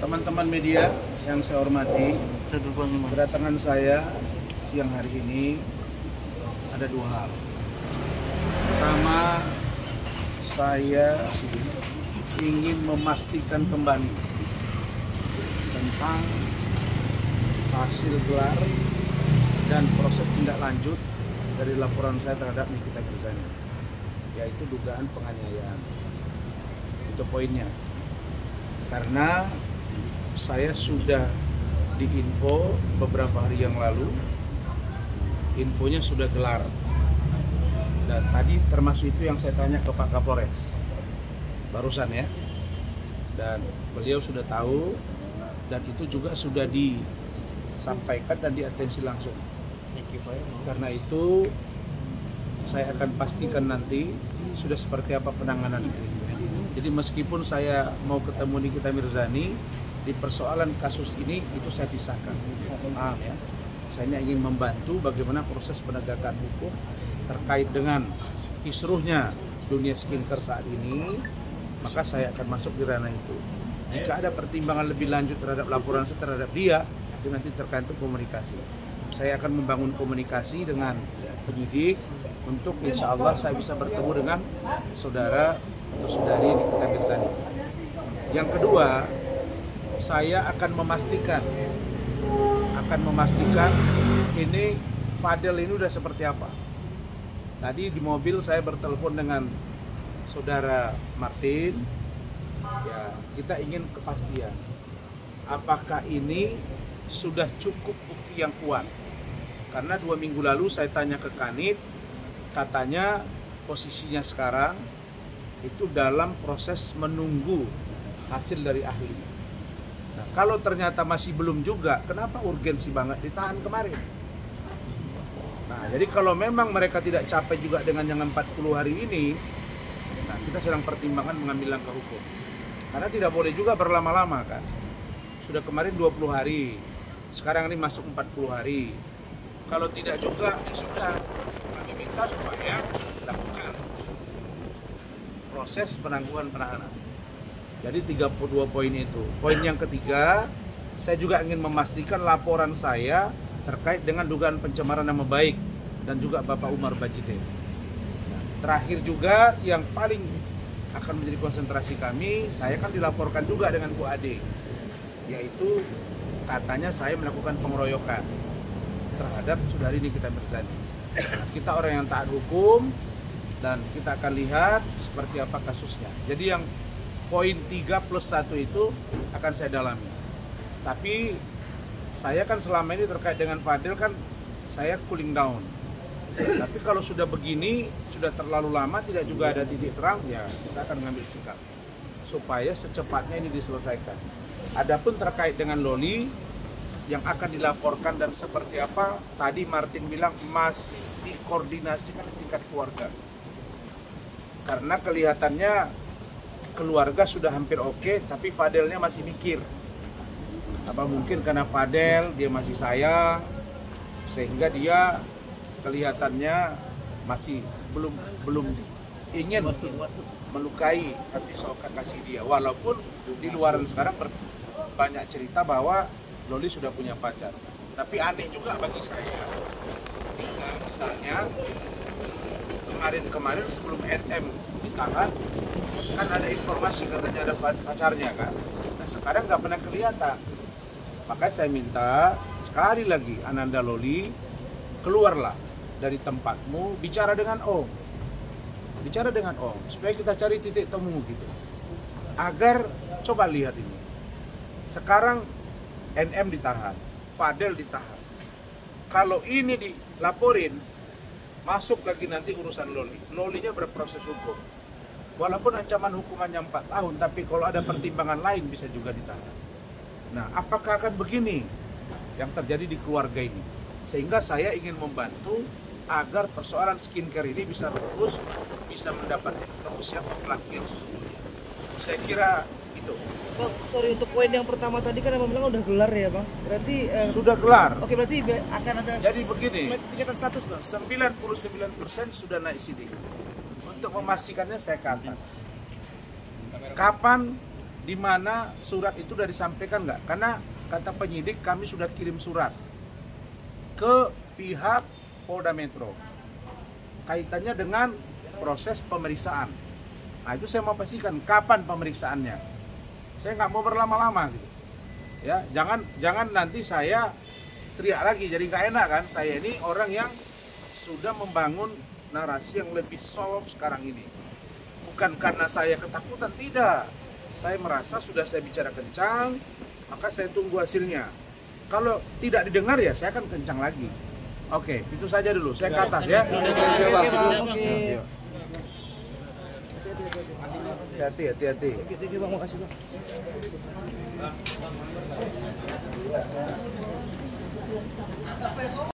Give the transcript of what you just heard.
Teman-teman media yang saya hormati, kedatangan saya siang hari ini ada dua hal. Pertama, saya ingin memastikan kembali tentang hasil gelar dan proses tindak lanjut dari laporan saya terhadap Nikita Mirzani, yaitu dugaan penganiayaan. Itu poinnya. Karena saya sudah diinfo beberapa hari yang lalu, infonya sudah gelar. Dan tadi termasuk itu yang saya tanya ke Pak Kapolres barusan ya. Dan beliau sudah tahu dan itu juga sudah disampaikan dan diatensi langsung. Karena itu saya akan pastikan nanti sudah seperti apa penanganan itu. Jadi meskipun saya mau ketemu Nikita Mirzani, di persoalan kasus ini itu saya pisahkan. Paham ya? Saya hanya ingin membantu bagaimana proses penegakan hukum terkait dengan kisruhnya dunia skincare saat ini, maka saya akan masuk di ranah itu. Jika ada pertimbangan lebih lanjut terhadap laporan saya terhadap dia, itu nanti tergantung komunikasi. Saya akan membangun komunikasi dengan penyidik untuk insya Allah saya bisa bertemu dengan saudara atau saudari Nikita Mirzani. Yang kedua, saya akan memastikan ini Fadel ini udah seperti apa. Tadi di mobil saya bertelepon dengan saudara Martin. Ya, kita ingin kepastian. Apakah ini sudah cukup bukti yang kuat? Karena 2 minggu lalu saya tanya ke Kanit, katanya posisinya sekarang itu dalam proses menunggu hasil dari ahli. Nah, kalau ternyata masih belum juga, kenapa urgensi banget ditahan kemarin? Nah, jadi kalau memang mereka tidak capek juga dengan yang 40 hari ini, nah kita sedang pertimbangkan mengambil langkah hukum. Karena tidak boleh juga berlama-lama kan. Sudah kemarin 20 hari, sekarang ini masuk 40 hari. Kalau tidak juga, ya sudah, kami minta supaya lakukan proses penangguhan penahanan. Jadi 32 poin itu. Poin yang ketiga, saya juga ingin memastikan laporan saya terkait dengan dugaan pencemaran nama baik dan juga Bapak Umar Bajide. Nah, terakhir juga yang paling akan menjadi konsentrasi kami, saya kan dilaporkan juga dengan Bu Ade, yaitu katanya saya melakukan pengeroyokan terhadap saudari Nikita Mirzani. Nah, kita orang yang taat hukum dan kita akan lihat seperti apa kasusnya. Jadi yang poin 3+1 itu akan saya dalami. Tapi saya kan selama ini terkait dengan Fadel kan saya cooling down. Tapi kalau sudah begini, sudah terlalu lama, tidak juga ada titik terang, ya kita akan mengambil sikap supaya secepatnya ini diselesaikan. Adapun terkait dengan Loli yang akan dilaporkan dan seperti apa, tadi Martin bilang masih dikoordinasikan di tingkat keluarga. Karena kelihatannya keluarga sudah hampir oke, tapi Fadelnya masih mikir. Apa mungkin karena Fadel dia masih sayang, sehingga dia kelihatannya masih belum ingin melukai hati seorang kasih dia. Walaupun di luaran sekarang banyak cerita bahwa Loli sudah punya pacar. Tapi aneh juga bagi saya, ketika misalnya kemarin sebelum NM ditahan, kan ada informasi katanya ada pacarnya kan. Nah sekarang nggak pernah kelihatan. Maka saya minta sekali lagi Ananda Loli, keluarlah dari tempatmu, bicara dengan Om. Bicara dengan Om, supaya kita cari titik temu gitu. Agar, coba lihat ini. Sekarang NM ditahan, Fadel ditahan. Kalau ini dilaporin, masuk lagi nanti urusan Loli. Lolinya berproses hukum. Walaupun ancaman hukumannya 4 tahun, tapi kalau ada pertimbangan lain bisa juga ditahan. Nah, apakah akan begini yang terjadi di keluarga ini? Sehingga saya ingin membantu agar persoalan skincare ini bisa lurus, bisa mendapat siapa pelaku yang sesungguhnya. Saya kira Gitu. Bang, sorry, untuk poin yang pertama tadi kan Abang bilang udah gelar ya Bang. Berarti Sudah gelar. Oke, berarti akan ada Jadi begini, peningkatan status Bang. 99% sudah naik sidik. Untuk memastikannya saya ke atas. Kapan, di mana surat itu sudah disampaikan nggak? Karena kata penyidik kami sudah kirim surat ke pihak Polda Metro kaitannya dengan proses pemeriksaan. Nah itu saya mau pastikan kapan pemeriksaannya. Saya nggak mau berlama-lama gitu. Ya, jangan nanti saya teriak lagi, jadi nggak enak kan. Saya ini orang yang sudah membangun narasi yang lebih soft sekarang ini. Bukan karena saya ketakutan, tidak. Saya merasa sudah saya bicara kencang, maka saya tunggu hasilnya. Kalau tidak didengar ya saya akan kencang lagi. Oke, itu saja dulu. Saya ke atas ya. Oke. Hati-hati. Oke, Bang, makasih Bang.